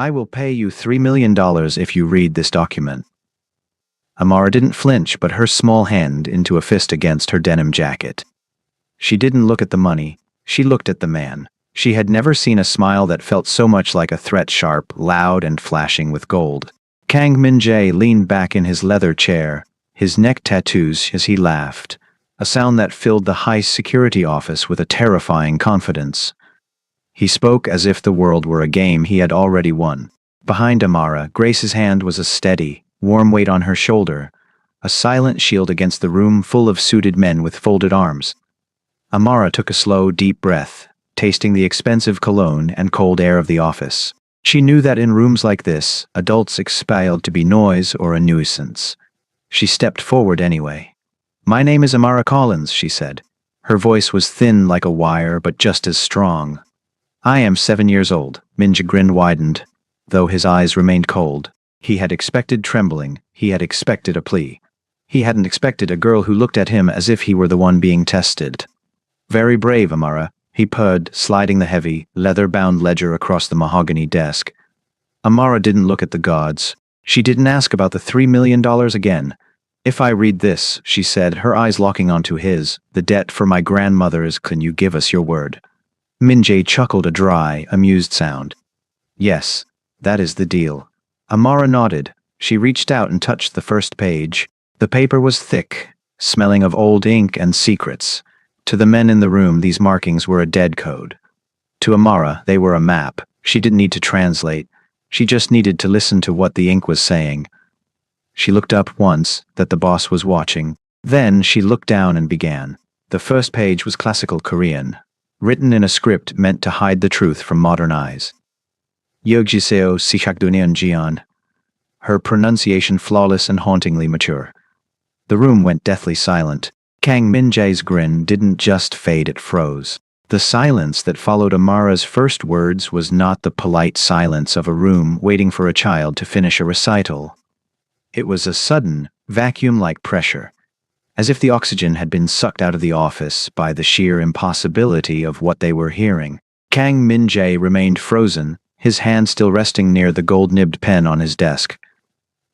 I will pay you $3 million if you read this document. Amara didn't flinch, but her small hand into a fist against her denim jacket. She didn't look at the money, she looked at the man. She had never seen a smile that felt so much like a threat, sharp, loud, and flashing with gold. Kang Min-jae leaned back in his leather chair, his neck tattoos as he laughed, a sound that filled the high-security office with a terrifying confidence. He spoke as if the world were a game he had already won. Behind Amara, Grace's hand was a steady, warm weight on her shoulder, a silent shield against the room full of suited men with folded arms. Amara took a slow, deep breath, tasting the expensive cologne and cold air of the office. She knew that in rooms like this, adults expected to be noise or a nuisance. She stepped forward anyway. "My name is Amara Collins," she said. Her voice was thin like a wire, but just as strong. "I am 7 years old." Min-jae grin widened, though his eyes remained cold. He had expected trembling, he had expected a plea. He hadn't expected a girl who looked at him as if he were the one being tested. "Very brave, Amara," he purred, sliding the heavy, leather-bound ledger across the mahogany desk. Amara didn't look at the gods. She didn't ask about the $3 million again. "If I read this," she said, her eyes locking onto his, "the debt for my grandmother's, can you give us your word?" Min-jae chuckled a dry, amused sound. "Yes, that is the deal." Amara nodded. She reached out and touched the first page. The paper was thick, smelling of old ink and secrets. To the men in the room, these markings were a dead code. To Amara, they were a map. She didn't need to translate. She just needed to listen to what the ink was saying. She looked up once, that the boss was watching. Then she looked down and began. The first page was classical Korean, written in a script meant to hide the truth from modern eyes. Yeogjiseyo Sichakdunion Jian. Her pronunciation flawless and hauntingly mature. The room went deathly silent. Kang Min-jae's grin didn't just fade, it froze. The silence that followed Amara's first words was not the polite silence of a room waiting for a child to finish a recital. It was a sudden, vacuum-like pressure, as if the oxygen had been sucked out of the office by the sheer impossibility of what they were hearing. Kang Min-jae remained frozen, his hand still resting near the gold-nibbed pen on his desk.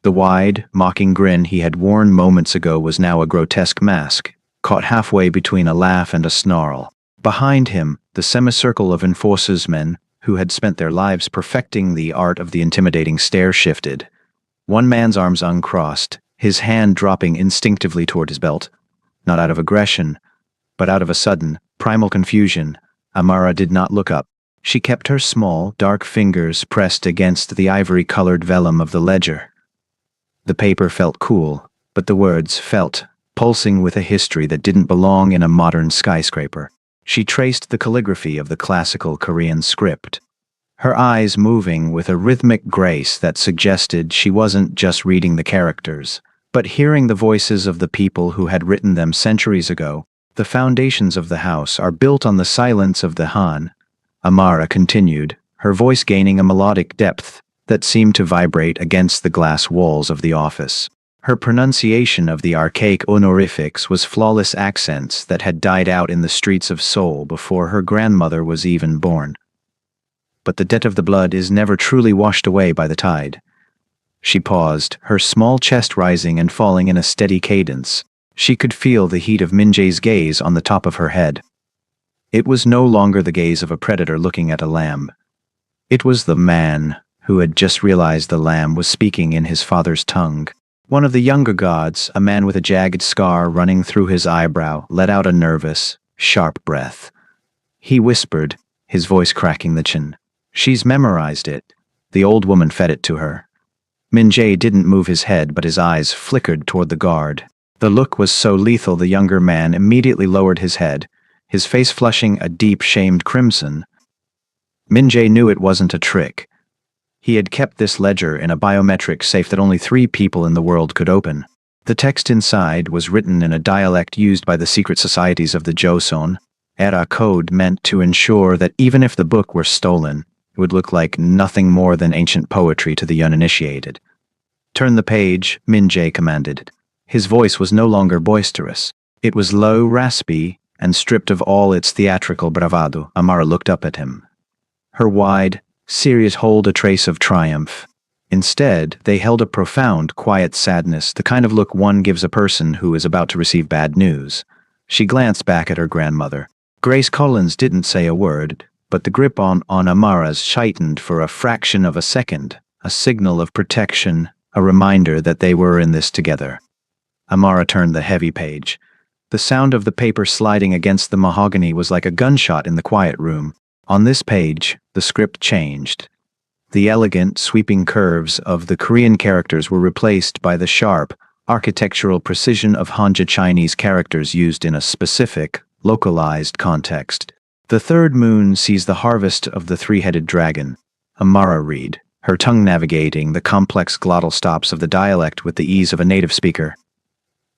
The wide, mocking grin he had worn moments ago was now a grotesque mask, caught halfway between a laugh and a snarl. Behind him, the semicircle of enforcers men, who had spent their lives perfecting the art of the intimidating stare, shifted. One man's arms uncrossed, his hand dropping instinctively toward his belt. Not out of aggression, but out of a sudden, primal confusion. Amara did not look up. She kept her small, dark fingers pressed against the ivory-colored vellum of the ledger. The paper felt cool, but the words felt pulsing with a history that didn't belong in a modern skyscraper. She traced the calligraphy of the classical Korean script, her eyes moving with a rhythmic grace that suggested she wasn't just reading the characters, but hearing the voices of the people who had written them centuries ago. "The foundations of the house are built on the silence of the Han," Amara continued, her voice gaining a melodic depth that seemed to vibrate against the glass walls of the office. Her pronunciation of the archaic honorifics was flawless accents that had died out in the streets of Seoul before her grandmother was even born. "But the debt of the blood is never truly washed away by the tide." She paused, her small chest rising and falling in a steady cadence. She could feel the heat of Min-jae's gaze on the top of her head. It was no longer the gaze of a predator looking at a lamb. It was the man who had just realized the lamb was speaking in his father's tongue. One of the younger gods, a man with a jagged scar running through his eyebrow, let out a nervous, sharp breath. He whispered, his voice cracking the chin. "She's memorized it." The old woman fed it to her. Min-jae didn't move his head, but his eyes flickered toward the guard. The look was so lethal the younger man immediately lowered his head, his face flushing a deep, shamed crimson. Min-jae knew it wasn't a trick. He had kept this ledger in a biometric safe that only 3 people in the world could open. The text inside was written in a dialect used by the secret societies of the Joseon, era code meant to ensure that even if the book were stolen, it would look like nothing more than ancient poetry to the uninitiated. "Turn the page," Min-jae commanded. His voice was no longer boisterous. It was low, raspy, and stripped of all its theatrical bravado. Amara looked up at him. Her wide, serious hold a trace of triumph. Instead, they held a profound, quiet sadness, the kind of look one gives a person who is about to receive bad news. She glanced back at her grandmother. Grace Collins didn't say a word, but the grip on Amara's tightened for a fraction of a second, a signal of protection, a reminder that they were in this together. Amara turned the heavy page. The sound of the paper sliding against the mahogany was like a gunshot in the quiet room. On this page, the script changed. The elegant, sweeping curves of the Korean characters were replaced by the sharp, architectural precision of Hanja Chinese characters used in a specific, localized context. The third moon sees the harvest of the three-headed dragon. Amara read, her tongue navigating the complex glottal stops of the dialect with the ease of a native speaker.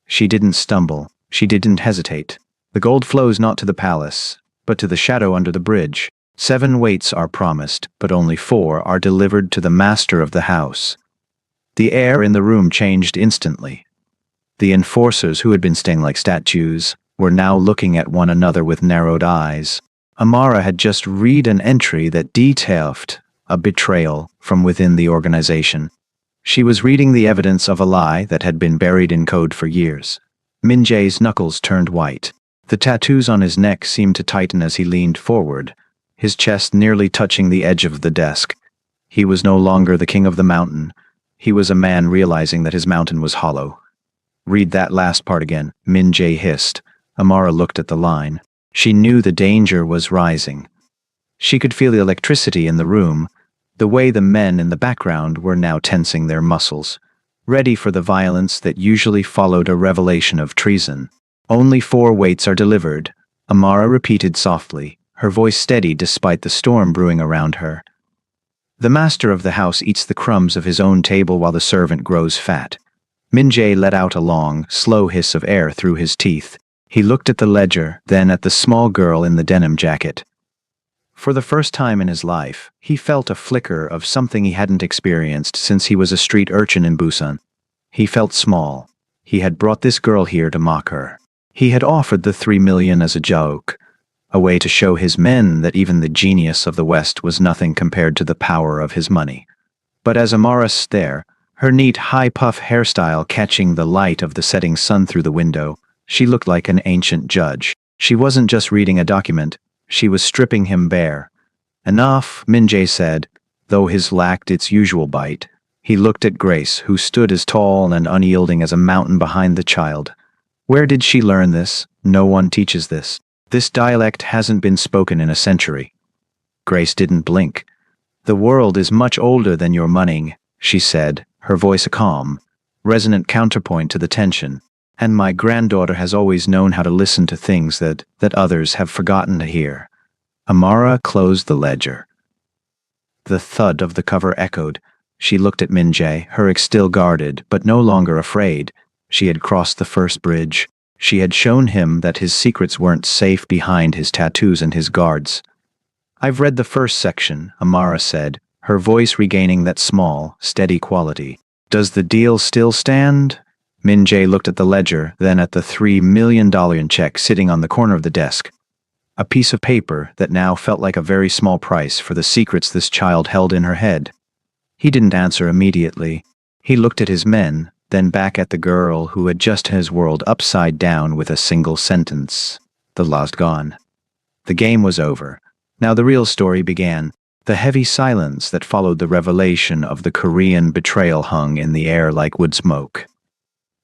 She didn't stumble. She didn't hesitate. The gold flows not to the palace, but to the shadow under the bridge. 7 weights are promised, but only 4 are delivered to the master of the house. The air in the room changed instantly. The enforcers, who had been staying like statues, were now looking at one another with narrowed eyes. Amara had just read an entry that detailed a betrayal from within the organization. She was reading the evidence of a lie that had been buried in code for years. Min Jae's knuckles turned white. The tattoos on his neck seemed to tighten as he leaned forward, his chest nearly touching the edge of the desk. He was no longer the king of the mountain. He was a man realizing that his mountain was hollow. "Read that last part again," Min Jae hissed. Amara looked at the line. She knew the danger was rising. She could feel the electricity in the room, the way the men in the background were now tensing their muscles, ready for the violence that usually followed a revelation of treason. "Only 4 weights are delivered," Amara repeated softly, her voice steady despite the storm brewing around her. "The master of the house eats the crumbs of his own table while the servant grows fat." Min Jae let out a long, slow hiss of air through his teeth. He looked at the ledger, then at the small girl in the denim jacket. For the first time in his life, he felt a flicker of something he hadn't experienced since he was a street urchin in Busan. He felt small. He had brought this girl here to mock her. He had offered the 3 million as a joke, a way to show his men that even the genius of the West was nothing compared to the power of his money. But as Amara stood there, her neat high-puff hairstyle catching the light of the setting sun through the window, she looked like an ancient judge. She wasn't just reading a document, she was stripping him bare. "Enough," Min Jae said, though his lacked its usual bite. He looked at Grace, who stood as tall and unyielding as a mountain behind the child. Where did she learn this? No one teaches this. This dialect hasn't been spoken in a century. Grace didn't blink. "The world is much older than your money," she said, her voice a calm, resonant counterpoint to the tension. "And my granddaughter has always known how to listen to things that others have forgotten to hear." Amara closed the ledger. The thud of the cover echoed. She looked at Min Jae, her still guarded, but no longer afraid. She had crossed the first bridge. She had shown him that his secrets weren't safe behind his tattoos and his guards. "I've read the first section," Amara said, her voice regaining that small, steady quality. "Does the deal still stand?" Min Jae looked at the ledger, then at the $3 million check sitting on the corner of the desk. A piece of paper that now felt like a very small price for the secrets this child held in her head. He didn't answer immediately. He looked at his men, then back at the girl who had just had his world upside down with a single sentence. The law's gone. The game was over. Now the real story began. The heavy silence that followed the revelation of the Korean betrayal hung in the air like wood smoke.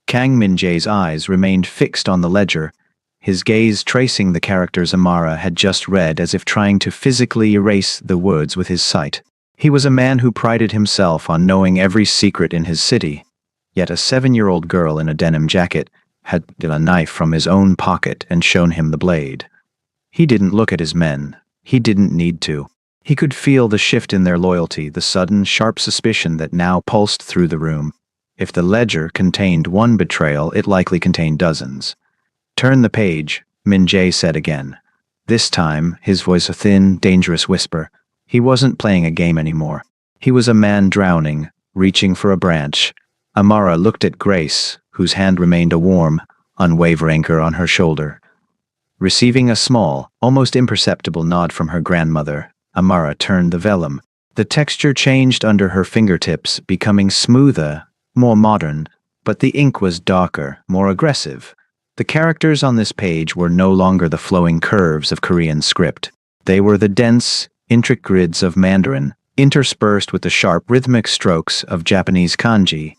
Kang Min Jae's eyes remained fixed on the ledger, his gaze tracing the characters Amara had just read as if trying to physically erase the words with his sight. He was a man who prided himself on knowing every secret in his city. Yet a 7-year-old girl in a denim jacket had taken a knife from his own pocket and shown him the blade. He didn't look at his men. He didn't need to. He could feel the shift in their loyalty, the sudden, sharp suspicion that now pulsed through the room. If the ledger contained one betrayal, it likely contained dozens. "Turn the page," Min Jae said again. This time, his voice a thin, dangerous whisper. He wasn't playing a game anymore. He was a man drowning, reaching for a branch. Amara looked at Grace, whose hand remained a warm, unwavering anchor on her shoulder. Receiving a small, almost imperceptible nod from her grandmother, Amara turned the vellum. The texture changed under her fingertips, becoming smoother, more modern, but the ink was darker, more aggressive. The characters on this page were no longer the flowing curves of Korean script. They were the dense, intricate grids of Mandarin, interspersed with the sharp rhythmic strokes of Japanese kanji.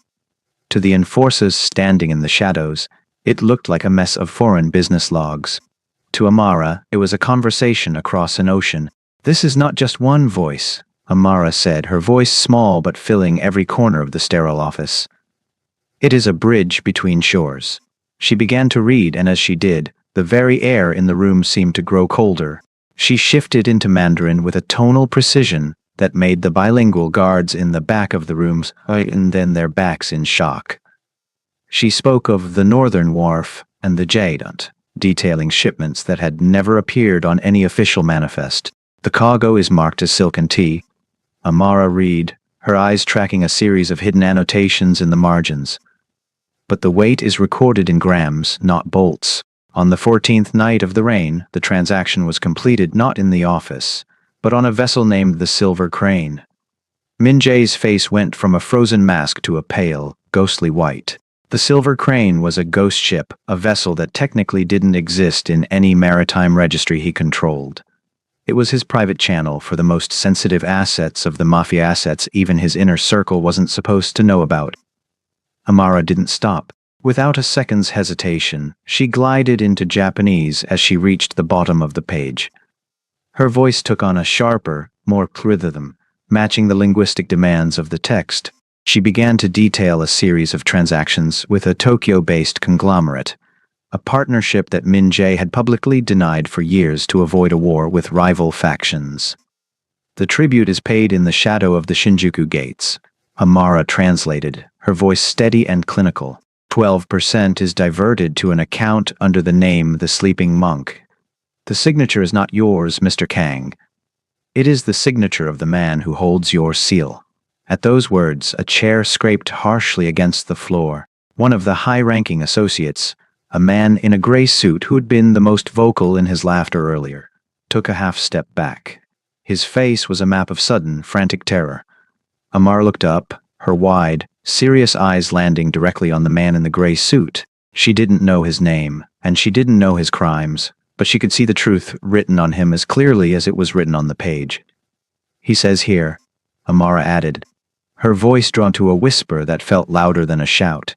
To the enforcers standing in the shadows, it looked like a mess of foreign business logs. To Amara, it was a conversation across an ocean. "This is not just one voice," Amara said, her voice small but filling every corner of the sterile office. "It is a bridge between shores." She began to read, and as she did, the very air in the room seemed to grow colder. She shifted into Mandarin with a tonal precision that made the bilingual guards in the back of the rooms and then their backs in shock. She spoke of the Northern Wharf and the Jadant, detailing shipments that had never appeared on any official manifest. "The cargo is marked as silk and tea," Amara read, her eyes tracking a series of hidden annotations in the margins. "But the weight is recorded in grams, not bolts." On the 14th night of the rain, the transaction was completed not in the office, but on a vessel named the Silver Crane. Min Jae's face went from a frozen mask to a pale, ghostly white. The Silver Crane was a ghost ship, a vessel that technically didn't exist in any maritime registry he controlled. It was his private channel for the most sensitive assets of the Mafia, assets even his inner circle wasn't supposed to know about. Amara didn't stop. Without a second's hesitation, she glided into Japanese as she reached the bottom of the page. Her voice took on a sharper, more clear rhythm, matching the linguistic demands of the text. She began to detail a series of transactions with a Tokyo-based conglomerate, a partnership that Min Jae had publicly denied for years to avoid a war with rival factions. "The tribute is paid in the shadow of the Shinjuku gates," Amara translated, her voice steady and clinical. 12% is diverted to an account under the name The Sleeping Monk. The signature is not yours, Mr. Kang. It is the signature of the man who holds your seal. At those words, a chair scraped harshly against the floor. One of the high-ranking associates, a man in a gray suit who had been the most vocal in his laughter earlier, took a half-step back. His face was a map of sudden, frantic terror. Amar looked up, her wide, serious eyes landing directly on the man in the gray suit. She didn't know his name, and she didn't know his crimes, but she could see the truth written on him as clearly as it was written on the page. "He says here," Amara added, her voice drawn to a whisper that felt louder than a shout,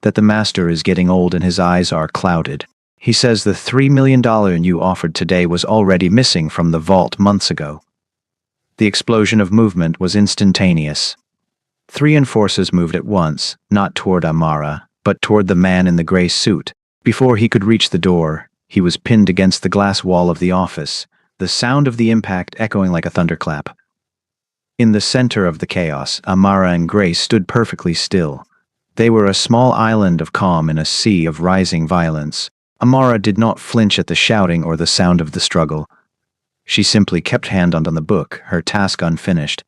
"that the master is getting old and his eyes are clouded. He says the $3 million you offered today was already missing from the vault months ago." The explosion of movement was instantaneous. 3 enforcers moved at once, not toward Amara, but toward the man in the gray suit. Before he could reach the door, he was pinned against the glass wall of the office, the sound of the impact echoing like a thunderclap. In the center of the chaos, Amara and Grace stood perfectly still. They were a small island of calm in a sea of rising violence. Amara did not flinch at the shouting or the sound of the struggle. She simply kept hand on the book, her task unfinished.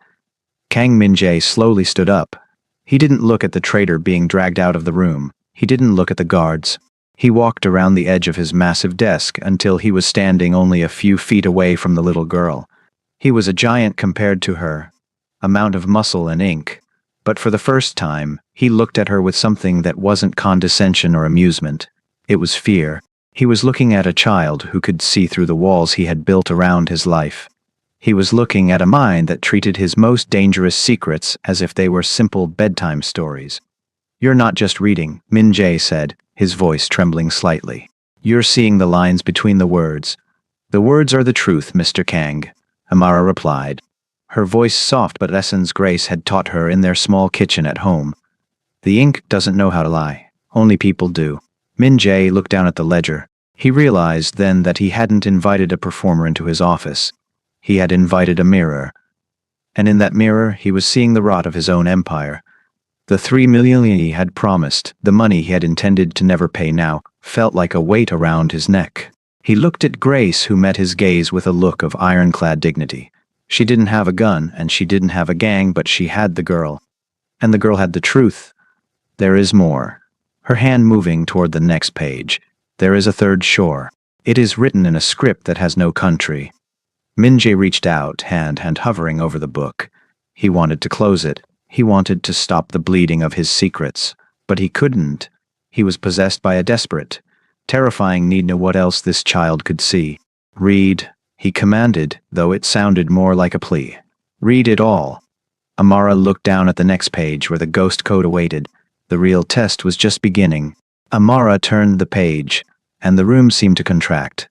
Kang Min-jae slowly stood up. He didn't look at the traitor being dragged out of the room. He didn't look at the guards. He walked around the edge of his massive desk until he was standing only a few feet away from the little girl. He was a giant compared to her, a mound of muscle and ink. But for the first time, he looked at her with something that wasn't condescension or amusement. It was fear. He was looking at a child who could see through the walls he had built around his life. He was looking at a mind that treated his most dangerous secrets as if they were simple bedtime stories. "You're not just reading," Min-jae said, his voice trembling slightly. "You're seeing the lines between the words." "The words are the truth, Mr. Kang," Amara replied. Her voice soft but lessons Grace had taught her in their small kitchen at home. "The ink doesn't know how to lie. Only people do." Min-jae looked down at the ledger. He realized then that he hadn't invited a performer into his office. He had invited a mirror. And in that mirror, he was seeing the rot of his own empire. The $3 million he had promised, the money he had intended to never pay now, felt like a weight around his neck. He looked at Grace, who met his gaze with a look of ironclad dignity. She didn't have a gun, and she didn't have a gang, but she had the girl. And the girl had the truth. There is more. Her hand moving toward the next page. There is a third shore. It is written in a script that has no country. Min-jae reached out, hand hovering over the book. He wanted to close it. He wanted to stop the bleeding of his secrets. But he couldn't. He was possessed by a desperate, terrifying need to know what else this child could see. Read, he commanded, though it sounded more like a plea. Read it all. Amara looked down at the next page where the ghost code awaited. The real test was just beginning. Amara turned the page, and the room seemed to contract.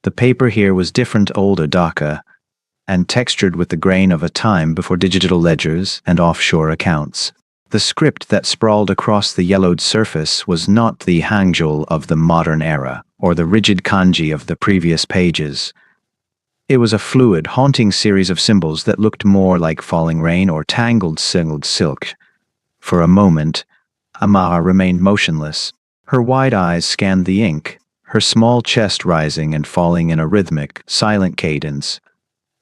The paper here was different, older, darker, and textured with the grain of a time before digital ledgers and offshore accounts. The script that sprawled across the yellowed surface was not the hangul of the modern era, or the rigid kanji of the previous pages. It was a fluid, haunting series of symbols that looked more like falling rain or tangled silk. For a moment, Amara remained motionless. Her wide eyes scanned the ink, her small chest rising and falling in a rhythmic, silent cadence.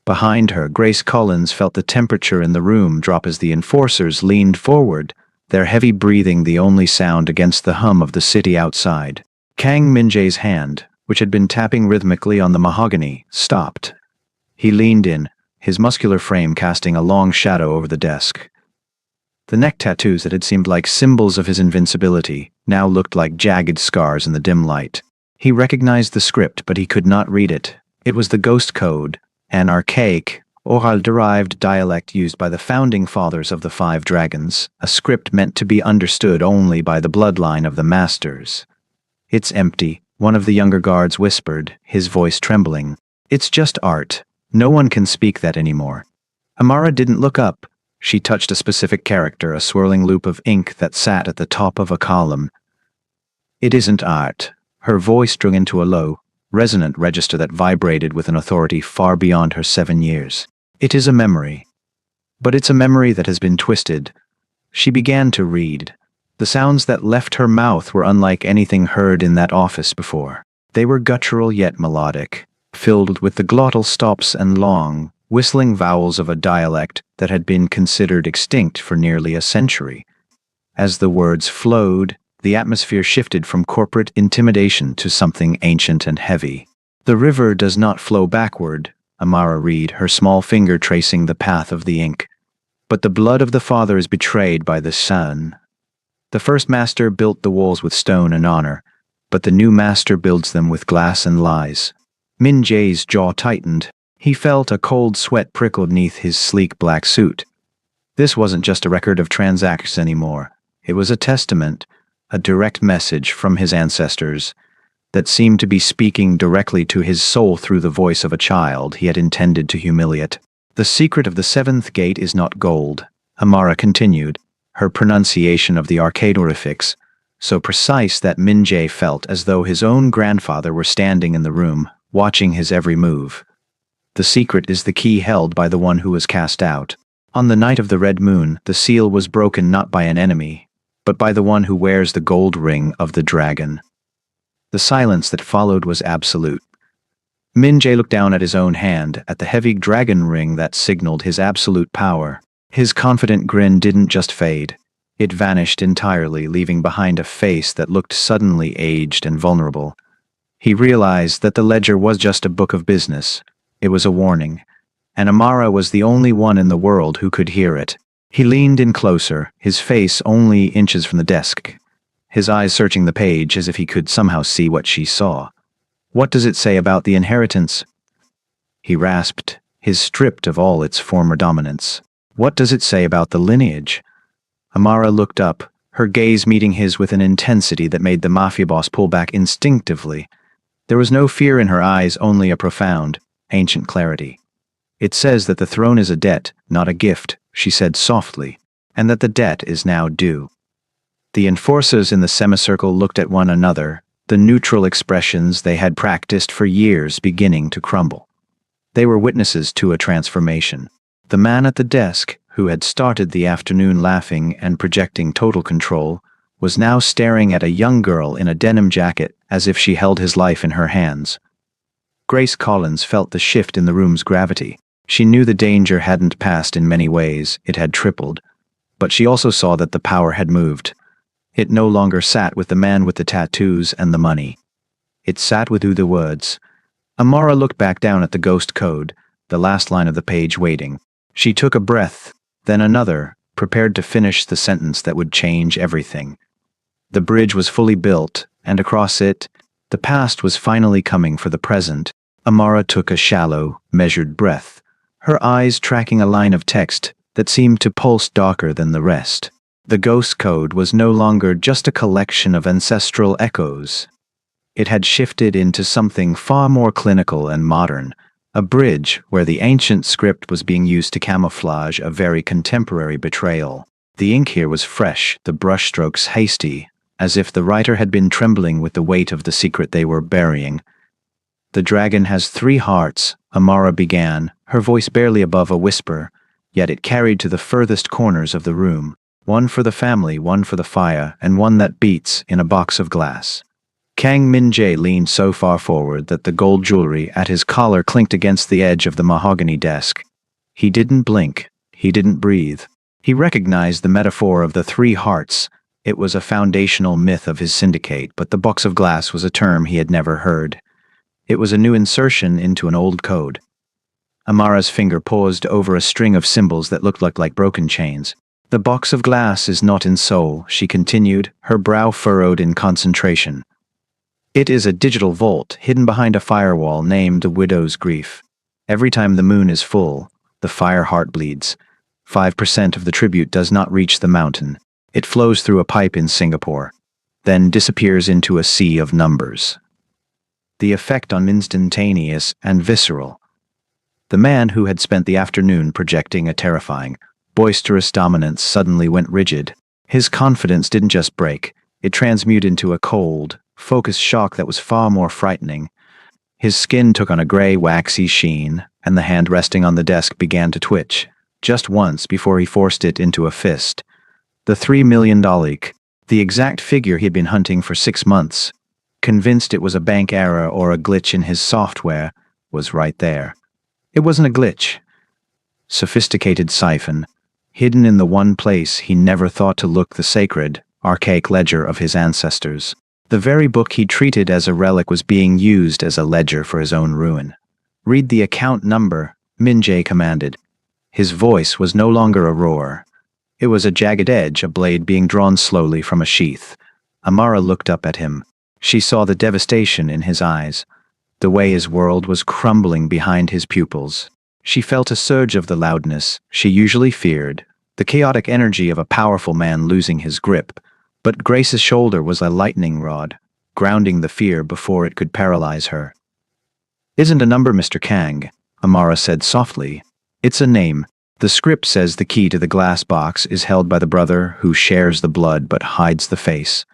Behind her, Grace Collins felt the temperature in the room drop as the enforcers leaned forward, their heavy breathing the only sound against the hum of the city outside. Kang Minjae's hand, which had been tapping rhythmically on the mahogany, stopped. He leaned in, his muscular frame casting a long shadow over the desk. The neck tattoos that had seemed like symbols of his invincibility now looked like jagged scars in the dim light. He recognized the script, but he could not read it. It was the ghost code, an archaic, oral-derived dialect used by the founding fathers of the Five Dragons, a script meant to be understood only by the bloodline of the masters. "It's empty," one of the younger guards whispered, his voice trembling. "It's just art. No one can speak that anymore." Amara didn't look up. She touched a specific character, a swirling loop of ink that sat at the top of a column. "It isn't art." Her voice drew into a low, resonant register that vibrated with an authority far beyond her 7 years. "It is a memory. But it's a memory that has been twisted." She began to read. The sounds that left her mouth were unlike anything heard in that office before. They were guttural yet melodic, filled with the glottal stops and long, whistling vowels of a dialect that had been considered extinct for nearly a century. As the words flowed, the atmosphere shifted from corporate intimidation to something ancient and heavy. "The river does not flow backward," Amara read, her small finger tracing the path of the ink. "But the blood of the father is betrayed by the son. The first master built the walls with stone and honor, but the new master builds them with glass and lies." Min Jae's jaw tightened. He felt a cold sweat prickle beneath his sleek black suit. This wasn't just a record of transactions anymore. It was a testament, a direct message from his ancestors that seemed to be speaking directly to his soul through the voice of a child he had intended to humiliate. "The secret of the seventh gate is not gold," Amara continued, her pronunciation of the arcadorifics so precise that Min Jae felt as though his own grandfather were standing in the room, watching his every move. "The secret is the key held by the one who was cast out. On the night of the red moon, the seal was broken not by an enemy, but by the one who wears the gold ring of the dragon." The silence that followed was absolute. Min Jae looked down at his own hand, at the heavy dragon ring that signaled his absolute power. His confident grin didn't just fade. It vanished entirely, leaving behind a face that looked suddenly aged and vulnerable. He realized that the ledger was just a book of business. It was a warning, and Amara was the only one in the world who could hear it. He leaned in closer, his face only inches from the desk, his eyes searching the page as if he could somehow see what she saw. "What does it say about the inheritance?" he rasped, his stripped of all its former dominance. "What does it say about the lineage?" Amara looked up, her gaze meeting his with an intensity that made the Mafia boss pull back instinctively. There was no fear in her eyes, only a profound, ancient clarity. "It says that the throne is a debt, not a gift," she said softly, "and that the debt is now due." The enforcers in the semicircle looked at one another, the neutral expressions they had practiced for years beginning to crumble. They were witnesses to a transformation. The man at the desk, who had started the afternoon laughing and projecting total control, was now staring at a young girl in a denim jacket as if she held his life in her hands. Grace Collins felt the shift in the room's gravity. She knew the danger hadn't passed in many ways, it had tripled. But she also saw that the power had moved. It no longer sat with the man with the tattoos and the money. It sat with the words. Amara looked back down at the ghost code, the last line of the page waiting. She took a breath, then another, prepared to finish the sentence that would change everything. The bridge was fully built, and across it, the past was finally coming for the present. Amara took a shallow, measured breath, her eyes tracking a line of text that seemed to pulse darker than the rest. The ghost code was no longer just a collection of ancestral echoes. It had shifted into something far more clinical and modern, a bridge where the ancient script was being used to camouflage a very contemporary betrayal. The ink here was fresh, the brushstrokes hasty, as if the writer had been trembling with the weight of the secret they were burying. "The dragon has 3 hearts," Amara began, her voice barely above a whisper, yet it carried to the furthest corners of the room. "One for the family, one for the fire, and one that beats in a box of glass." Kang Min-jae leaned so far forward that the gold jewelry at his collar clinked against the edge of the mahogany desk. He didn't blink. He didn't breathe. He recognized the metaphor of the 3 hearts. It was a foundational myth of his syndicate, but the box of glass was a term he had never heard. It was a new insertion into an old code. Amara's finger paused over a string of symbols that looked like broken chains. "The box of glass is not in Seoul," she continued, her brow furrowed in concentration. "It is a digital vault hidden behind a firewall named the Widow's Grief. Every time the moon is full, the fire heart bleeds. 5% of the tribute does not reach the mountain. It flows through a pipe in Singapore, then disappears into a sea of numbers." The effect on instantaneous and visceral. The man who had spent the afternoon projecting a terrifying, boisterous dominance suddenly went rigid. His confidence didn't just break, it transmuted into a cold, focused shock that was far more frightening. His skin took on a gray, waxy sheen, and the hand resting on the desk began to twitch, just once before he forced it into a fist. The $3 million, the exact figure he had been hunting for 6 months, convinced it was a bank error or a glitch in his software, was right there. It wasn't a glitch. Sophisticated siphon, hidden in the one place he never thought to look, the sacred, archaic ledger of his ancestors. The very book he treated as a relic was being used as a ledger for his own ruin. "Read the account number," Min-jae commanded. His voice was no longer a roar. It was a jagged edge, a blade being drawn slowly from a sheath. Amara looked up at him. She saw the devastation in his eyes, the way his world was crumbling behind his pupils. She felt a surge of the loudness she usually feared, the chaotic energy of a powerful man losing his grip. But Grace's shoulder was a lightning rod, grounding the fear before it could paralyze her. "Isn't a number, Mr. Kang," Amara said softly. "It's a name. The script says the key to the glass box is held by the brother who shares the blood but hides the face."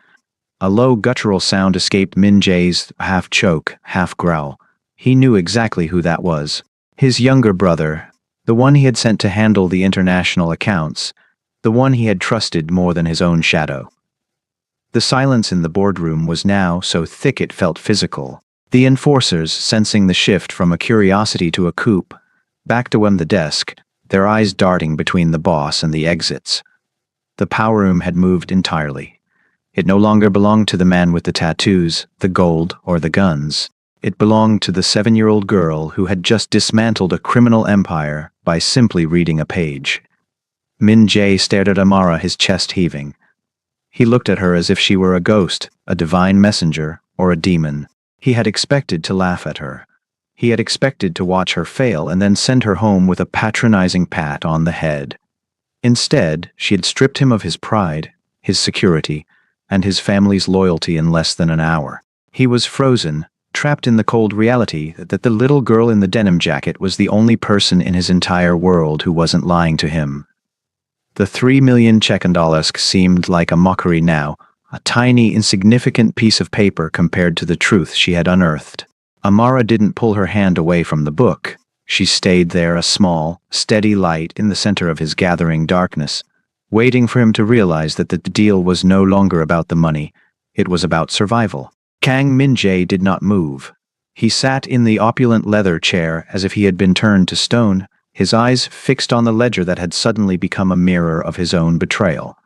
A low guttural sound escaped Min-jae's half choke, half growl. He knew exactly who that was. His younger brother, the one he had sent to handle the international accounts, the one he had trusted more than his own shadow. The silence in the boardroom was now so thick it felt physical. The enforcers, sensing the shift from a curiosity to a coup, backed away from the desk, their eyes darting between the boss and the exits. The power room had moved entirely. It no longer belonged to the man with the tattoos, the gold, or the guns. It belonged to the 7-year-old girl who had just dismantled a criminal empire by simply reading a page. Min-jae stared at Amara, his chest heaving. He looked at her as if she were a ghost, a divine messenger, or a demon. He had expected to laugh at her. He had expected to watch her fail and then send her home with a patronizing pat on the head. Instead, she had stripped him of his pride, his security, and his family's loyalty in less than an hour. He was frozen, trapped in the cold reality that the little girl in the denim jacket was the only person in his entire world who wasn't lying to him. The 3 million Chekandalusk seemed like a mockery now, a tiny, insignificant piece of paper compared to the truth she had unearthed. Amara didn't pull her hand away from the book. She stayed there, a small, steady light in the center of his gathering darkness, waiting for him to realize that the deal was no longer about the money, it was about survival. Kang Min-jae did not move. He sat in the opulent leather chair as if he had been turned to stone, his eyes fixed on the ledger that had suddenly become a mirror of his own betrayal.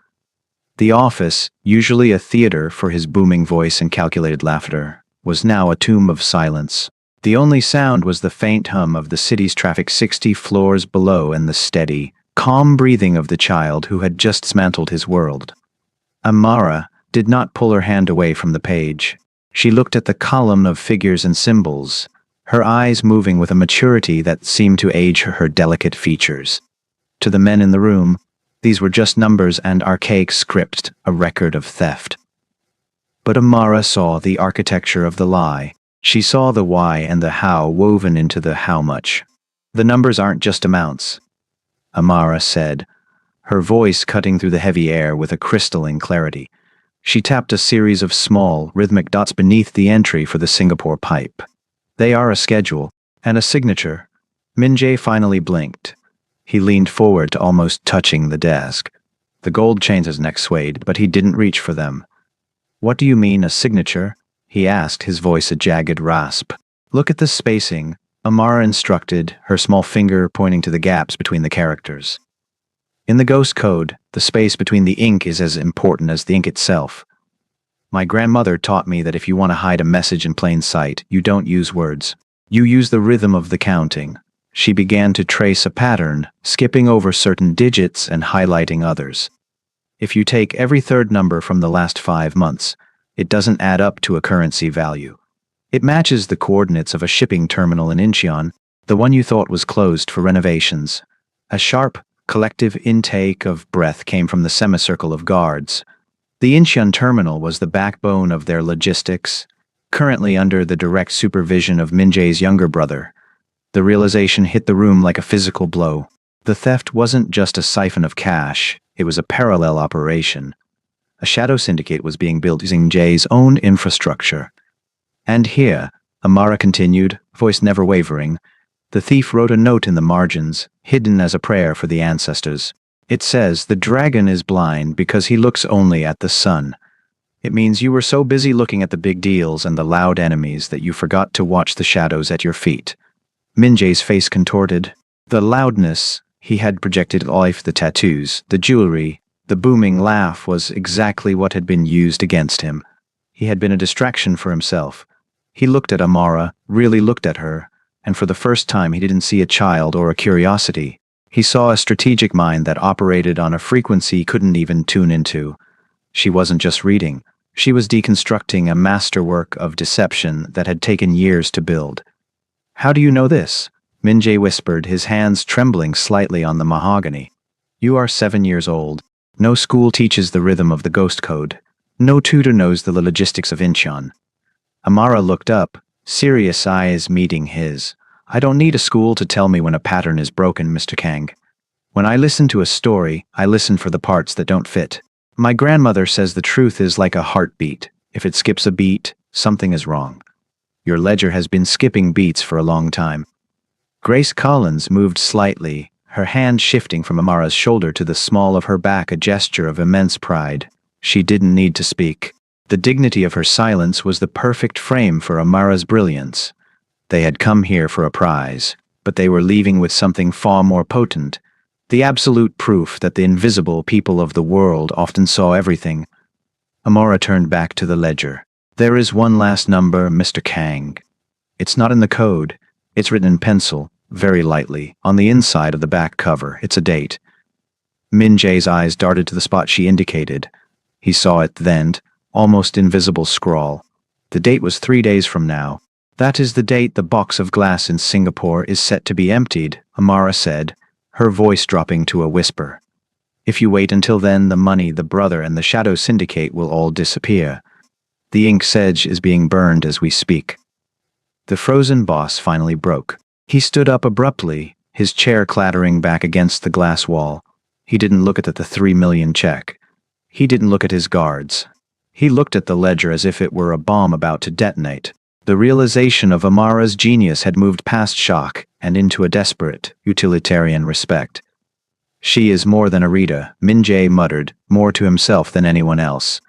The office, usually a theater for his booming voice and calculated laughter, was now a tomb of silence. The only sound was the faint hum of the city's traffic 60 floors below and the steady, calm breathing of the child who had just dismantled his world. Amara did not pull her hand away from the page. She looked at the column of figures and symbols, her eyes moving with a maturity that seemed to age her delicate features. To the men in the room, these were just numbers and archaic script, a record of theft. But Amara saw the architecture of the lie. She saw the why and the how woven into the how much. The numbers aren't just amounts, Amara said, her voice cutting through the heavy air with a crystalline clarity. She tapped a series of small, rhythmic dots beneath the entry for the Singapore pipe. They are a schedule and a signature. Min-jae finally blinked. He leaned forward to almost touching the desk. The gold chains his neck swayed, but he didn't reach for them. "What do you mean, a signature?" he asked, his voice a jagged rasp. "Look at the spacing," Amara instructed, her small finger pointing to the gaps between the characters. "In the ghost code, the space between the ink is as important as the ink itself. My grandmother taught me that if you want to hide a message in plain sight, you don't use words. You use the rhythm of the counting." She began to trace a pattern, skipping over certain digits and highlighting others. "If you take every third number from the last 5 months, it doesn't add up to a currency value. It matches the coordinates of a shipping terminal in Incheon, the one you thought was closed for renovations." A sharp, collective intake of breath came from the semicircle of guards. The Incheon terminal was the backbone of their logistics, currently under the direct supervision of Min-jae's younger brother. The realization hit the room like a physical blow. The theft wasn't just a siphon of cash, it was a parallel operation. A shadow syndicate was being built using Jay's own infrastructure. "And here," Amara continued, voice never wavering, "the thief wrote a note in the margins, hidden as a prayer for the ancestors. It says, 'The dragon is blind because he looks only at the sun.' It means you were so busy looking at the big deals and the loud enemies that you forgot to watch the shadows at your feet." Min-jae's face contorted. The loudness he had projected life, the tattoos, the jewelry, the booming laugh was exactly what had been used against him. He had been a distraction for himself. He looked at Amara, really looked at her, and for the first time he didn't see a child or a curiosity. He saw a strategic mind that operated on a frequency he couldn't even tune into. She wasn't just reading. She was deconstructing a masterwork of deception that had taken years to build. "How do you know this?" Min-jae whispered, his hands trembling slightly on the mahogany. "You are 7 years old. No school teaches the rhythm of the ghost code. No tutor knows the logistics of Incheon." Amara looked up, serious eyes meeting his. "I don't need a school to tell me when a pattern is broken, Mr. Kang. When I listen to a story, I listen for the parts that don't fit. My grandmother says the truth is like a heartbeat. If it skips a beat, something is wrong. Your ledger has been skipping beats for a long time." Grace Collins moved slightly, her hand shifting from Amara's shoulder to the small of her back, a gesture of immense pride. She didn't need to speak. The dignity of her silence was the perfect frame for Amara's brilliance. They had come here for a prize, but they were leaving with something far more potent, the absolute proof that the invisible people of the world often saw everything. Amara turned back to the ledger. "There is one last number, Mr. Kang. It's not in the code. It's written in pencil, very lightly, on the inside of the back cover. It's a date." Min-jae's eyes darted to the spot she indicated. He saw it then, almost invisible scrawl. The date was 3 days from now. "That is the date the box of glass in Singapore is set to be emptied," Amara said, her voice dropping to a whisper. "If you wait until then, the money, the brother, and the shadow syndicate will all disappear. The ink sedge is being burned as we speak." The frozen boss finally broke. He stood up abruptly, his chair clattering back against the glass wall. He didn't look at the 3 million check. He didn't look at his guards. He looked at the ledger as if it were a bomb about to detonate. The realization of Amara's genius had moved past shock and into a desperate, utilitarian respect. "She is more than a reader," Min-jae muttered, more to himself than anyone else.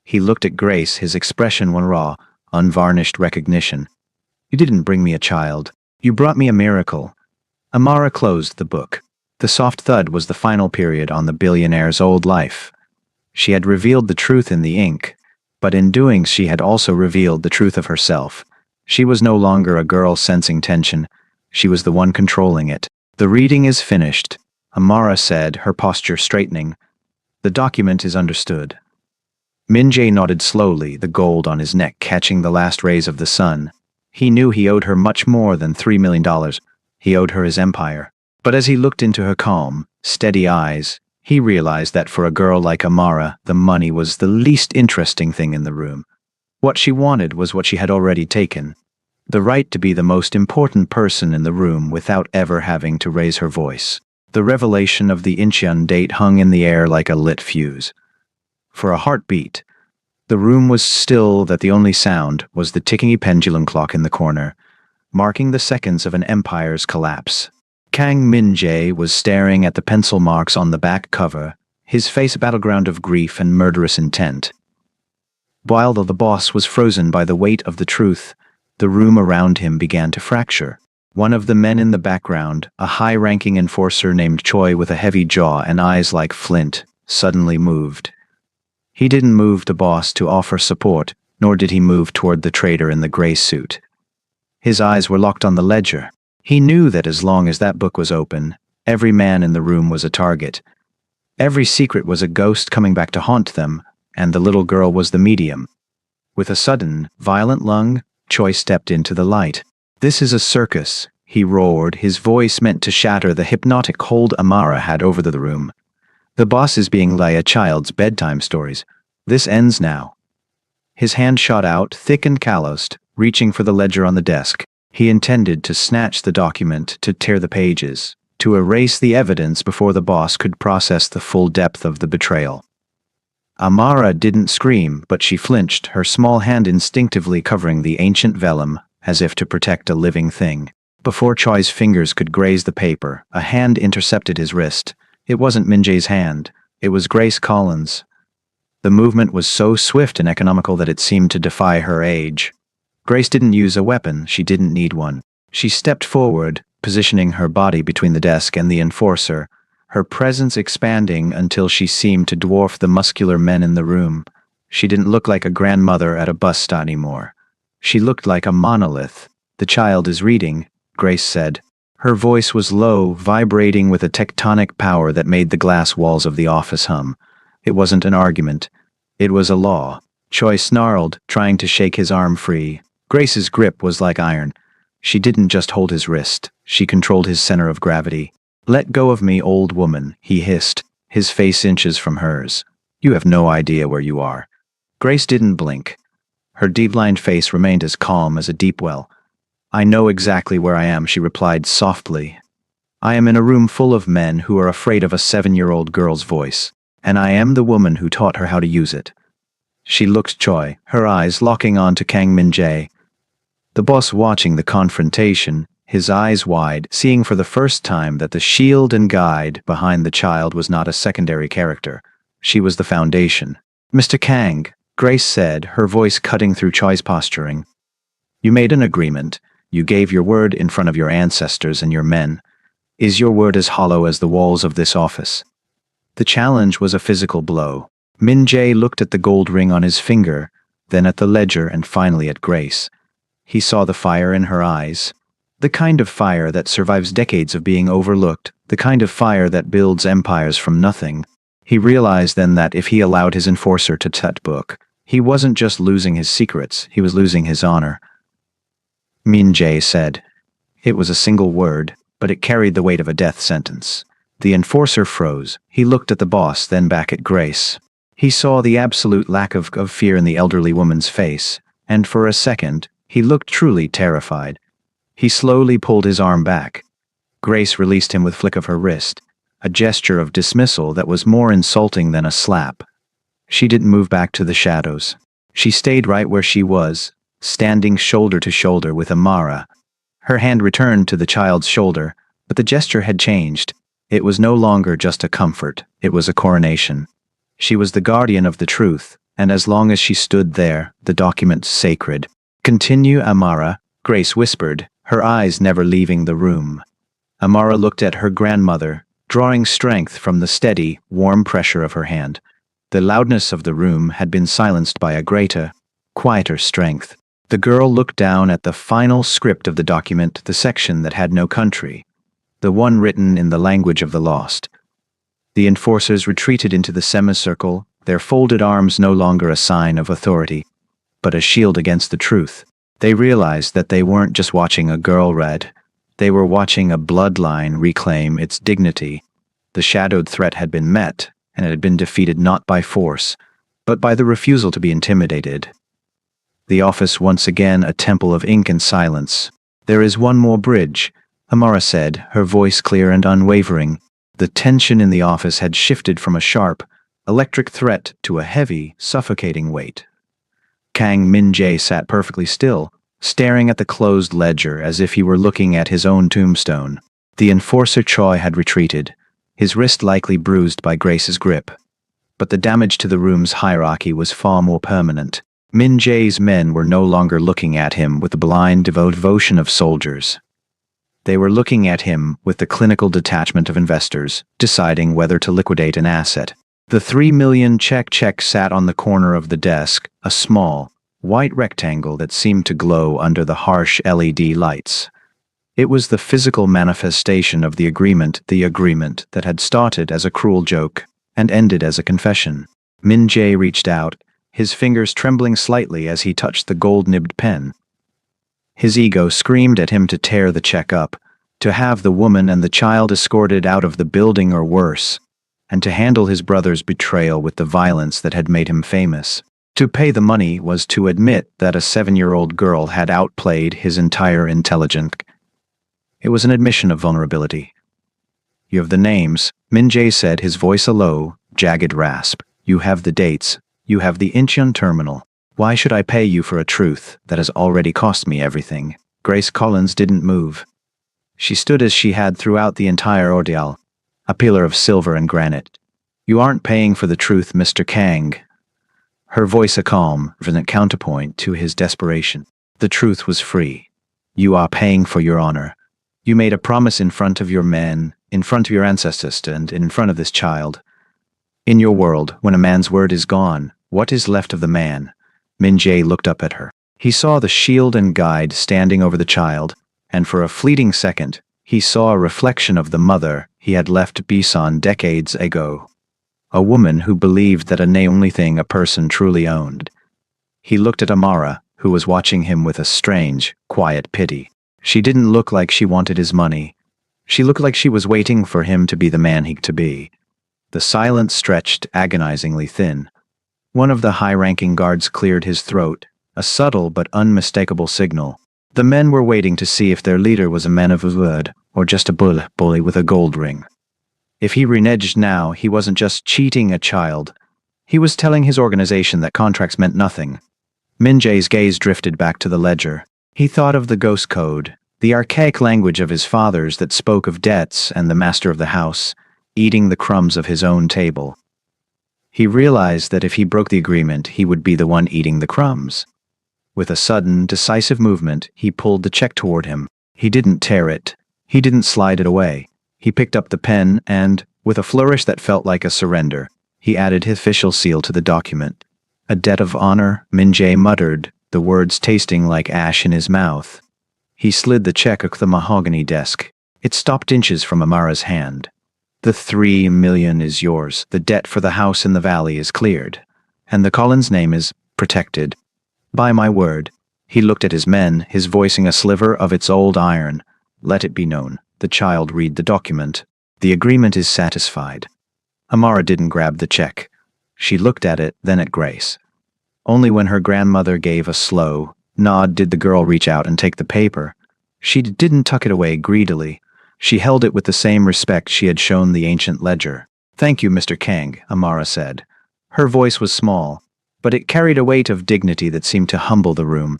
He looked at Grace, his expression one raw, unvarnished recognition. "You didn't bring me a child. You brought me a miracle." Amara closed the book. The soft thud was the final period on the billionaire's old life. She had revealed the truth in the ink, but in doing she had also revealed the truth of herself. She was no longer a girl sensing tension. She was the one controlling it. "The reading is finished," Amara said, her posture straightening. "The document is understood." Min-jae nodded slowly, the gold on his neck catching the last rays of the sun. He knew he owed her much more than $3 million. He owed her his empire. But as he looked into her calm, steady eyes, he realized that for a girl like Amara, the money was the least interesting thing in the room. What she wanted was what she had already taken: the right to be the most important person in the room without ever having to raise her voice. The revelation of the Incheon date hung in the air like a lit fuse. For a heartbeat, the room was still, that the only sound was the ticking pendulum clock in the corner, marking the seconds of an empire's collapse. Kang Min-jae was staring at the pencil marks on the back cover, his face a battleground of grief and murderous intent. While the boss was frozen by the weight of the truth, the room around him began to fracture. One of the men in the background, a high-ranking enforcer named Choi with a heavy jaw and eyes like flint, suddenly moved. He didn't move the boss to offer support, nor did he move toward the trader in the gray suit. His eyes were locked on the ledger. He knew that as long as that book was open, every man in the room was a target. Every secret was a ghost coming back to haunt them, and the little girl was the medium. With a sudden, violent lung, Choi stepped into the light. "This is a circus," he roared, his voice meant to shatter the hypnotic hold Amara had over the room. "The boss is being like a child's bedtime stories. This ends now." His hand shot out, thick and calloused, reaching for the ledger on the desk. He intended to snatch the document, to tear the pages, to erase the evidence before the boss could process the full depth of the betrayal. Amara didn't scream, but she flinched, her small hand instinctively covering the ancient vellum, as if to protect a living thing. Before Choi's fingers could graze the paper, a hand intercepted his wrist. It wasn't Min-jae's hand, it was Grace Collins'. The movement was so swift and economical that it seemed to defy her age. Grace didn't use a weapon, she didn't need one. She stepped forward, positioning her body between the desk and the enforcer, her presence expanding until she seemed to dwarf the muscular men in the room. She didn't look like a grandmother at a bus stop anymore. She looked like a monolith. "The child is reading," Grace said. Her voice was low, vibrating with a tectonic power that made the glass walls of the office hum. It wasn't an argument. It was a law. Choi snarled, trying to shake his arm free. Grace's grip was like iron. She didn't just hold his wrist, she controlled his center of gravity. "Let go of me, old woman," he hissed, his face inches from hers. "You have no idea where you are." Grace didn't blink. Her deep-lined face remained as calm as a deep well. "I know exactly where I am," she replied softly. "I am in a room full of men who are afraid of a 7-year-old girl's voice, and I am the woman who taught her how to use it." She looked Choi, her eyes locking on to Kang Min-jae. The boss watching the confrontation, his eyes wide, seeing for the first time that the shield and guide behind the child was not a secondary character. She was the foundation. "Mr. Kang," Grace said, her voice cutting through Choi's posturing. "You made an agreement. You gave your word in front of your ancestors and your men. Is your word as hollow as the walls of this office?" The challenge was a physical blow. Min-jae looked at the gold ring on his finger, then at the ledger and finally at Grace. He saw the fire in her eyes. The kind of fire that survives decades of being overlooked, the kind of fire that builds empires from nothing. He realized then that if he allowed his enforcer to touch book, he wasn't just losing his secrets, he was losing his honor. Min-jae said. It was a single word, but it carried the weight of a death sentence. The enforcer froze. He looked at the boss, then back at Grace. He saw the absolute lack of fear in the elderly woman's face, and for a second, he looked truly terrified. He slowly pulled his arm back. Grace released him with a flick of her wrist, a gesture of dismissal that was more insulting than a slap. She didn't move back to the shadows. She stayed right where she was, standing shoulder to shoulder with Amara. Her hand returned to the child's shoulder, but the gesture had changed. It was no longer just a comfort, it was a coronation. She was the guardian of the truth, and as long as she stood there, the document's sacred. "Continue, Amara," Grace whispered, her eyes never leaving the room. Amara looked at her grandmother, drawing strength from the steady, warm pressure of her hand. The loudness of the room had been silenced by a greater, quieter strength. The girl looked down at the final script of the document, the section that had no country. the one written in the language of the lost. The enforcers retreated into the semicircle, their folded arms no longer a sign of authority, but a shield against the truth. They realized that they weren't just watching a girl read. They were watching a bloodline reclaim its dignity. The shadowed threat had been met, and it had been defeated not by force, but by the refusal to be intimidated. The office once again a temple of ink and silence. "There is one more bridge," Amara said, her voice clear and unwavering. The tension in the office had shifted from a sharp, electric threat to a heavy, suffocating weight. Kang Min-jae sat perfectly still, staring at the closed ledger as if he were looking at his own tombstone. The enforcer Choi had retreated, his wrist likely bruised by Grace's grip. But the damage to the room's hierarchy was far more permanent. Min-jae's men were no longer looking at him with the blind devotion of soldiers. They were looking at him with the clinical detachment of investors, deciding whether to liquidate an asset. The 3 million check sat on the corner of the desk, a small, white rectangle that seemed to glow under the harsh LED lights. It was the physical manifestation of the agreement that had started as a cruel joke and ended as a confession. Min-jae reached out, his fingers trembling slightly as he touched the gold-nibbed pen. His ego screamed at him to tear the check up, to have the woman and the child escorted out of the building or worse, and to handle his brother's betrayal with the violence that had made him famous. To pay the money was to admit that a 7-year-old girl had outplayed his entire intelligence. It was an admission of vulnerability. "You have the names," Min-jae said, his voice a low, jagged rasp. "You have the dates. You have the Incheon terminal. Why should I pay you for a truth that has already cost me everything?" Grace Collins didn't move. She stood as she had throughout the entire ordeal, a pillar of silver and granite. "You aren't paying for the truth, Mr. Kang." Her voice a calm, counterpoint to his desperation. "The truth was free. You are paying for your honor. You made a promise in front of your men, in front of your ancestors, and in front of this child. In your world, when a man's word is gone, what is left of the man?" Min-jae looked up at her. He saw the shield and guide standing over the child, and for a fleeting second, he saw a reflection of the mother he had left Bisan decades ago. A woman who believed that the only thing a person truly owned. He looked at Amara, who was watching him with a strange, quiet pity. She didn't look like she wanted his money. She looked like she was waiting for him to be the man he to be. The silence stretched agonizingly thin. One of the high-ranking guards cleared his throat, a subtle but unmistakable signal. The men were waiting to see if their leader was a man of his word, or just a bully with a gold ring. If he reneged now, he wasn't just cheating a child. He was telling his organization that contracts meant nothing. Min-jae's gaze drifted back to the ledger. He thought of the ghost code, the archaic language of his fathers that spoke of debts and the master of the house, eating the crumbs of his own table. He realized that if he broke the agreement, he would be the one eating the crumbs. With a sudden, decisive movement, he pulled the check toward him. He didn't tear it. He didn't slide it away. He picked up the pen and, with a flourish that felt like a surrender, he added his official seal to the document. "A debt of honor," Min-jae muttered, the words tasting like ash in his mouth. He slid the check off the mahogany desk. It stopped inches from Amara's hand. "The 3 million is yours. The debt for the house in the valley is cleared. And the Collins name is protected. By my word." He looked at his men, his voicing a sliver of its old iron. "Let it be known. The child read the document. The agreement is satisfied." Amara didn't grab the check. She looked at it, then at Grace. Only when her grandmother gave a slow nod did the girl reach out and take the paper. She didn't tuck it away greedily. She held it with the same respect she had shown the ancient ledger. "Thank you, Mr. Kang," Amara said. Her voice was small, but it carried a weight of dignity that seemed to humble the room.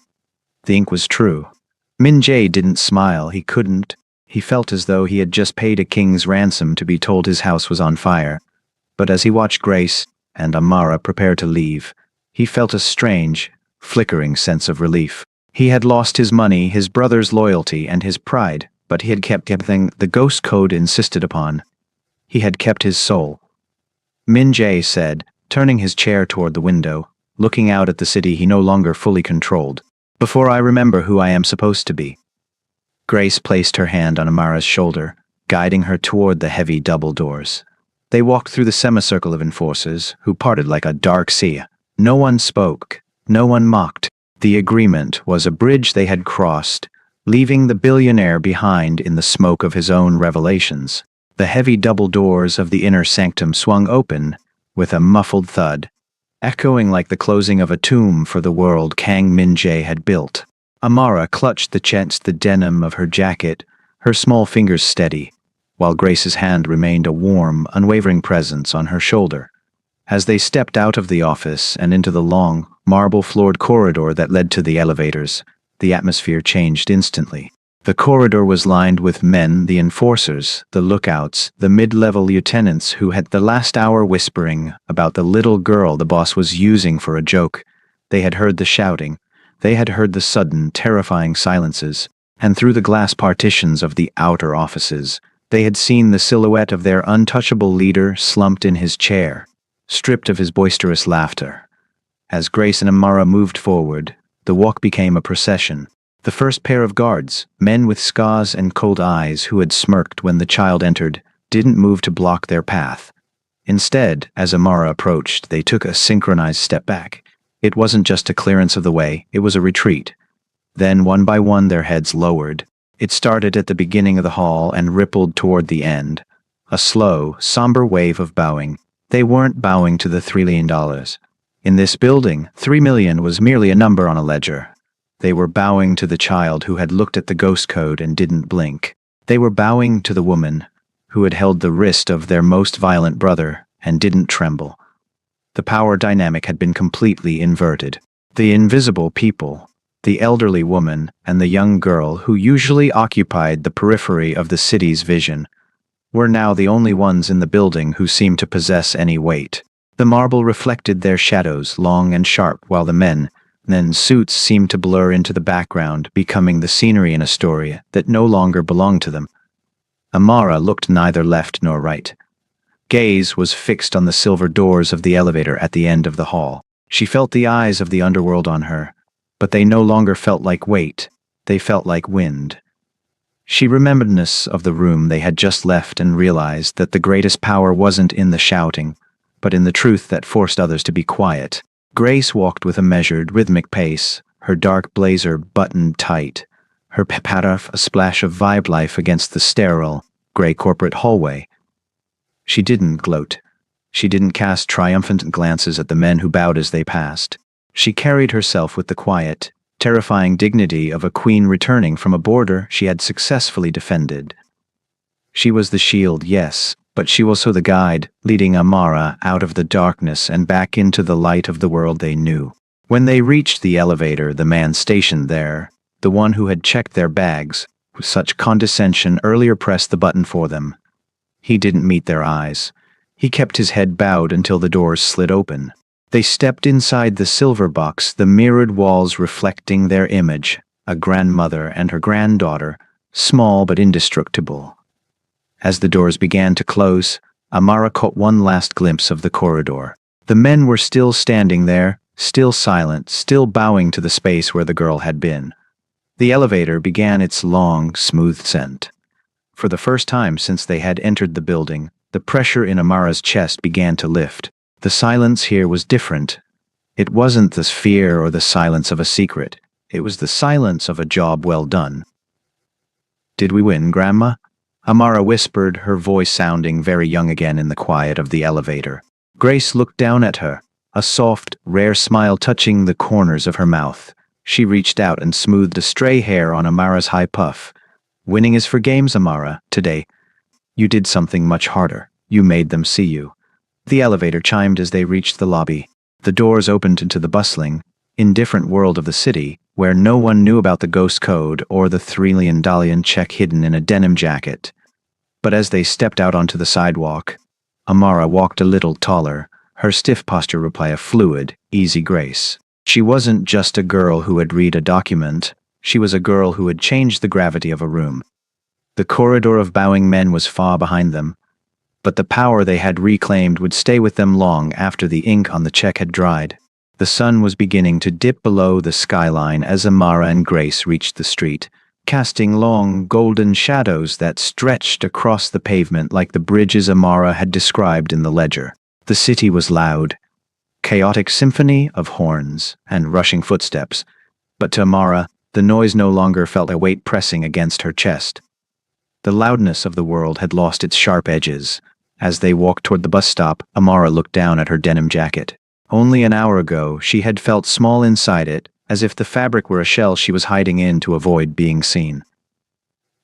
The ink was true. Min-jae didn't smile, he couldn't. He felt as though he had just paid a king's ransom to be told his house was on fire. But as he watched Grace and Amara prepare to leave, he felt a strange, flickering sense of relief. He had lost his money, his brother's loyalty, and his pride, but he had kept everything the ghost code insisted upon. He had kept his soul. Min-jae said, turning his chair toward the window, looking out at the city he no longer fully controlled. "Before I remember who I am supposed to be." Grace placed her hand on Amara's shoulder. guiding her toward the heavy double doors. They walked through the semicircle of enforcers, who parted like a dark sea. No one spoke, no one mocked. The agreement was a bridge they had crossed, leaving the billionaire behind in the smoke of his own revelations. The heavy double doors of the inner sanctum swung open, with a muffled thud, echoing like the closing of a tomb for the world Kang Min-jae had built. Amara clutched the denim of her jacket, her small fingers steady, while Grace's hand remained a warm, unwavering presence on her shoulder. As they stepped out of the office and into the long, marble-floored corridor that led to the elevators, the atmosphere changed instantly. The corridor was lined with men, the enforcers, the lookouts, the mid-level lieutenants who had the last hour whispering about the little girl the boss was using for a joke. They had heard the shouting. They had heard the sudden, terrifying silences. And through the glass partitions of the outer offices, they had seen the silhouette of their untouchable leader slumped in his chair, stripped of his boisterous laughter. As Grace and Amara moved forward, the walk became a procession. The first pair of guards, men with scars and cold eyes who had smirked when the child entered, didn't move to block their path. Instead, as Amara approached, they took a synchronized step back. It wasn't just a clearance of the way, it was a retreat. Then, one by one, their heads lowered. It started at the beginning of the hall and rippled toward the end. A slow, somber wave of bowing. They weren't bowing to the $3 million. In this building, 3 million was merely a number on a ledger. They were bowing to the child who had looked at the ghost code and didn't blink. They were bowing to the woman who had held the wrist of their most violent brother and didn't tremble. The power dynamic had been completely inverted. The invisible people, the elderly woman and the young girl who usually occupied the periphery of the city's vision, were now the only ones in the building who seemed to possess any weight. The marble reflected their shadows, long and sharp, while the men's suits seemed to blur into the background, becoming the scenery in a story that no longer belonged to them. Amara looked neither left nor right. Gaze was fixed on the silver doors of the elevator at the end of the hall. She felt the eyes of the underworld on her, but they no longer felt like weight, they felt like wind. She remembered of the room they had just left and realized that the greatest power wasn't in the shouting, but in the truth that forced others to be quiet. Grace walked with a measured, rhythmic pace, her dark blazer buttoned tight, her peparaf a splash of vibe life against the sterile, gray corporate hallway. She didn't gloat. She didn't cast triumphant glances at the men who bowed as they passed. She carried herself with the quiet, terrifying dignity of a queen returning from a border she had successfully defended. She was the shield, yes, but she was also the guide, leading Amara out of the darkness and back into the light of the world they knew. When they reached the elevator, the man stationed there, the one who had checked their bags, with such condescension earlier pressed the button for them. He didn't meet their eyes. He kept his head bowed until the doors slid open. They stepped inside the silver box, the mirrored walls reflecting their image, a grandmother and her granddaughter, small but indestructible. As the doors began to close, Amara caught one last glimpse of the corridor. The men were still standing there, still silent, still bowing to the space where the girl had been. The elevator began its long, smooth descent. For the first time since they had entered the building, the pressure in Amara's chest began to lift. The silence here was different. It wasn't the fear or the silence of a secret. It was the silence of a job well done. "Did we win, Grandma?" Amara whispered, her voice sounding very young again in the quiet of the elevator. Grace looked down at her, a soft, rare smile touching the corners of her mouth. She reached out and smoothed a stray hair on Amara's high puff. "Winning is for games, Amara. Today, you did something much harder. You made them see you." The elevator chimed as they reached the lobby. The doors opened into the bustling, indifferent world of the city, where no one knew about the ghost code or the $3 million check hidden in a denim jacket. But as they stepped out onto the sidewalk, Amara walked a little taller, her stiff posture reply a fluid, easy grace. She wasn't just a girl who had read a document, she was a girl who had changed the gravity of a room. The corridor of bowing men was far behind them, but the power they had reclaimed would stay with them long after the ink on the check had dried. The sun was beginning to dip below the skyline as Amara and Grace reached the street, casting long, golden shadows that stretched across the pavement like the bridges Amara had described in the ledger. The city was loud, chaotic symphony of horns and rushing footsteps, but to Amara, the noise no longer felt a weight pressing against her chest. The loudness of the world had lost its sharp edges. As they walked toward the bus stop, Amara looked down at her denim jacket. Only an hour ago, she had felt small inside it, as if the fabric were a shell she was hiding in to avoid being seen.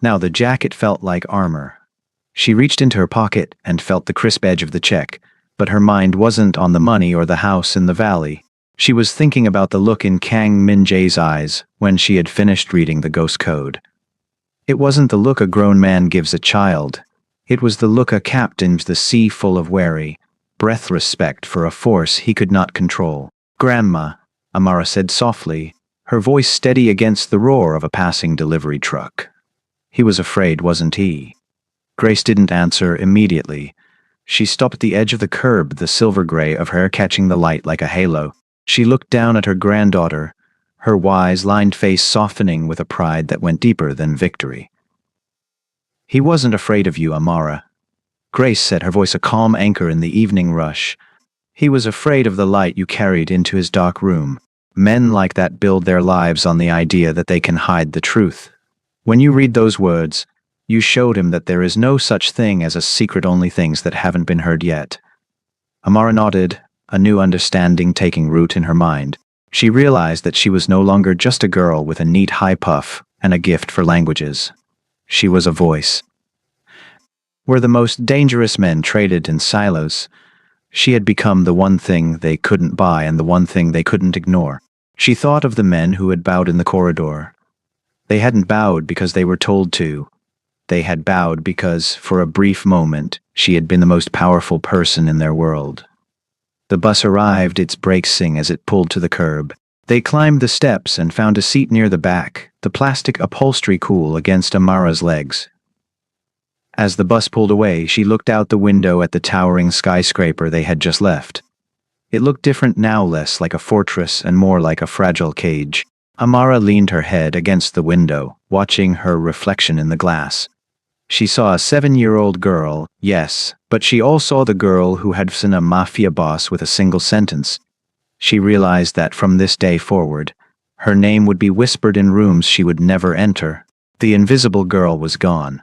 Now the jacket felt like armor. She reached into her pocket and felt the crisp edge of the check, but her mind wasn't on the money or the house in the valley. She was thinking about the look in Kang Min-jae's eyes when she had finished reading the ghost code. It wasn't the look a grown man gives a child. It was the look a captain to the sea full of wary, breath respect for a force he could not control. "Grandma," Amara said softly, her voice steady against the roar of a passing delivery truck. He was afraid, wasn't he? Grace didn't answer immediately. She stopped at the edge of the curb, the silver gray of her hair catching the light like a halo. She looked down at her granddaughter, her wise, lined face softening with a pride that went deeper than victory. "He wasn't afraid of you, Amara," Grace said, her voice a calm anchor in the evening rush. "He was afraid of the light you carried into his dark room. Men like that build their lives on the idea that they can hide the truth. When you read those words, you showed him that there is no such thing as a secret, only things that haven't been heard yet." Amara nodded, a new understanding taking root in her mind. She realized that she was no longer just a girl with a neat high puff and a gift for languages. She was a voice. Where the most dangerous men traded in silos, she had become the one thing they couldn't buy and the one thing they couldn't ignore. She thought of the men who had bowed in the corridor. They hadn't bowed because they were told to. They had bowed because, for a brief moment, she had been the most powerful person in their world. The bus arrived, its brakes sing as it pulled to the curb. They climbed the steps and found a seat near the back, the plastic upholstery cool against Amara's legs. As the bus pulled away, she looked out the window at the towering skyscraper they had just left. It looked different now, less like a fortress and more like a fragile cage. Amara leaned her head against the window, watching her reflection in the glass. She saw a 7-year-old girl, yes, but she also saw the girl who had seen a Mafia boss with a single sentence. She realized that from this day forward, her name would be whispered in rooms she would never enter. The invisible girl was gone.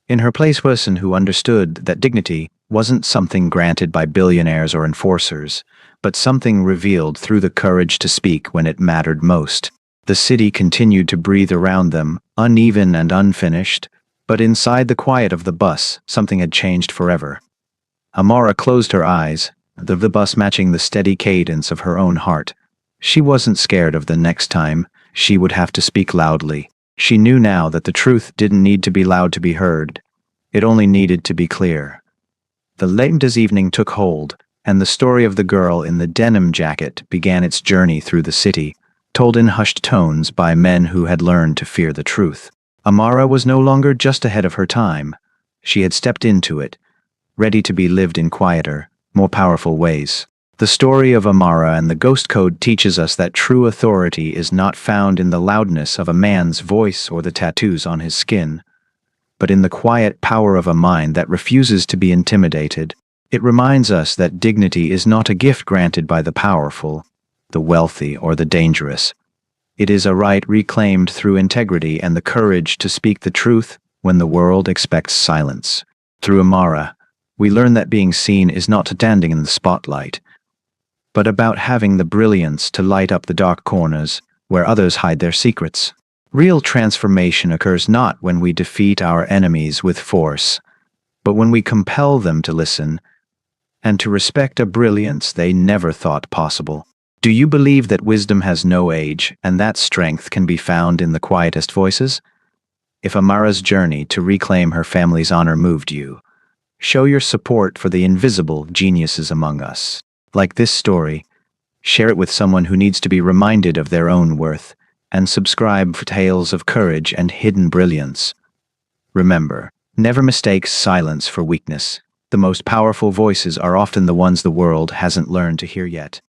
In her place, a person who understood that dignity wasn't something granted by billionaires or enforcers, but something revealed through the courage to speak when it mattered most. The city continued to breathe around them, uneven and unfinished, but inside the quiet of the bus, something had changed forever. Amara closed her eyes, the bus matching the steady cadence of her own heart. She wasn't scared of the next time she would have to speak loudly. She knew now that the truth didn't need to be loud to be heard. It only needed to be clear. The late evening took hold, and the story of the girl in the denim jacket began its journey through the city, told in hushed tones by men who had learned to fear the truth. Amara was no longer just ahead of her time. She had stepped into it, ready to be lived in quieter, more powerful ways. The story of Amara and the Ghost Code teaches us that true authority is not found in the loudness of a man's voice or the tattoos on his skin, but in the quiet power of a mind that refuses to be intimidated. It reminds us that dignity is not a gift granted by the powerful, the wealthy, or the dangerous. It is a right reclaimed through integrity and the courage to speak the truth when the world expects silence. Through Amara, we learn that being seen is not standing in the spotlight, but about having the brilliance to light up the dark corners where others hide their secrets. Real transformation occurs not when we defeat our enemies with force, but when we compel them to listen and to respect a brilliance they never thought possible. Do you believe that wisdom has no age and that strength can be found in the quietest voices? If Amara's journey to reclaim her family's honor moved you, show your support for the invisible geniuses among us. Like this story, share it with someone who needs to be reminded of their own worth, and subscribe for tales of courage and hidden brilliance. Remember, never mistake silence for weakness. The most powerful voices are often the ones the world hasn't learned to hear yet.